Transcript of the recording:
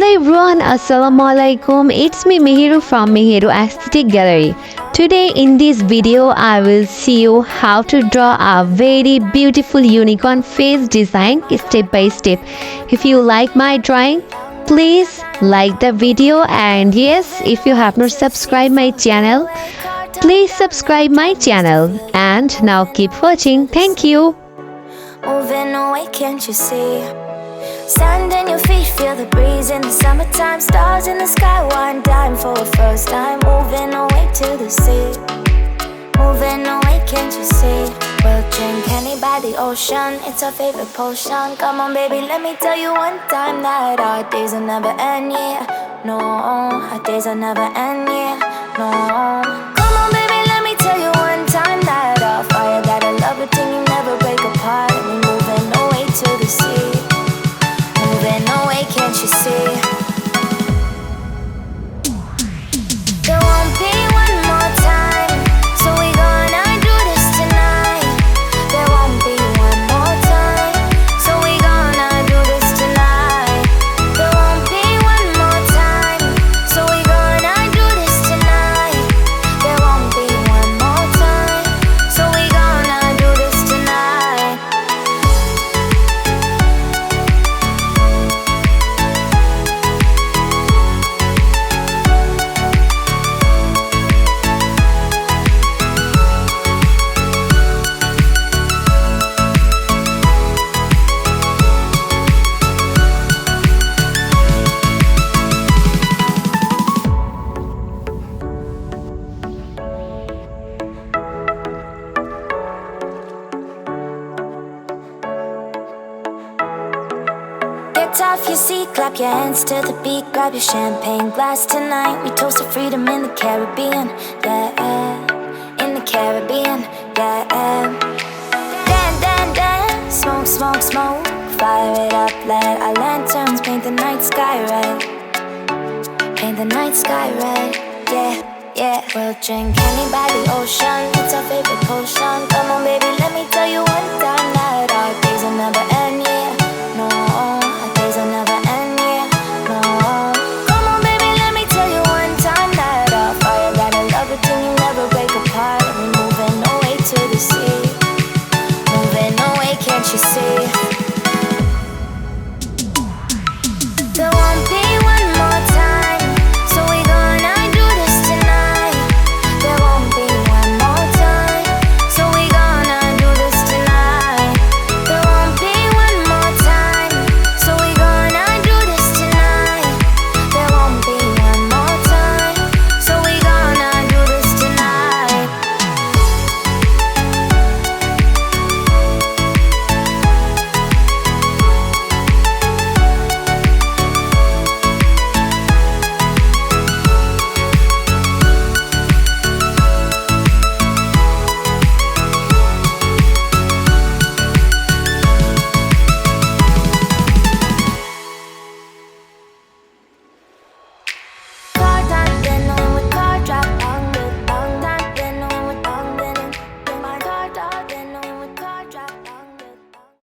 Hello everyone, Assalamualaikum. It's me Meheru from Meheru Aesthetic Gallery. Today in this video, I will see you how to draw a very beautiful unicorn face design step by step. If you like my drawing, please like the video, and yes, if you have not subscribed my channel, please subscribe my channel. And now keep watching. Thank you. Moving away, can't you see? Sand in your feet, feel the breeze in the summertime. Stars in the sky, one dime for a first time. Moving away to the sea. Moving away, can't you see? We'll drink honey by the ocean, it's our favorite potion. Come on baby, let me tell you one time that our days will never end, yeah. No, our days will never end, yeah. No. Come on baby, let me tell you one time that our fire got a love routine, you never break apart. And we moving away to the sea. Moving away, can't you see? There won't be one more time, so we gonna do this tonight. There won't be one more time, so we gonna do this tonight. There won't be one more time, so we gonna do this tonight. There won't be one more time, so we gonna do this tonight. Get off your seat, clap your hands to the beat. Grab your champagne glass tonight. We toast to freedom in the Caribbean, yeah. In the Caribbean, yeah. Dance, dance, dance. Smoke, smoke, smoke. Fire it up, let our lanterns paint the night sky red. Paint the night sky red, yeah, yeah. We'll drink honey by the ocean, it's our favorite potion.